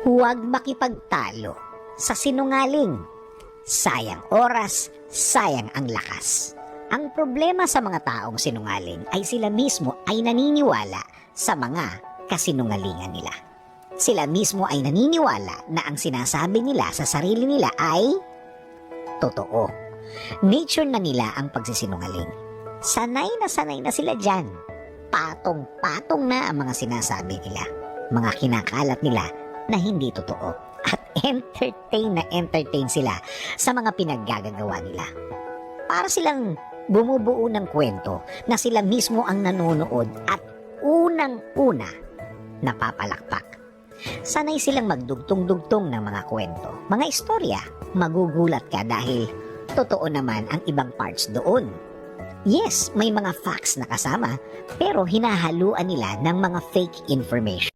Huwag makipagtalo sa sinungaling. Sayang oras, sayang ang lakas. Ang problema sa mga taong sinungaling ay sila mismo ay naniniwala sa mga kasinungalingan nila. Sila mismo ay naniniwala na ang sinasabi nila sa sarili nila ay totoo. Nature na nila ang pagsisinungaling. Sanay na sila dyan. Patong-patong na ang mga sinasabi nila. Mga kinakalat nila na hindi totoo. At entertain sila sa mga pinaggagawa nila. Para silang bumubuo ng kwento na sila mismo ang nanonood at unang-una napapalakpak. Sanay silang magdugtong-dugtong ng mga kwento, mga istorya. Magugulat ka dahil totoo naman ang ibang parts doon. Yes, may mga facts na kasama, pero hinahaluan nila ng mga fake information.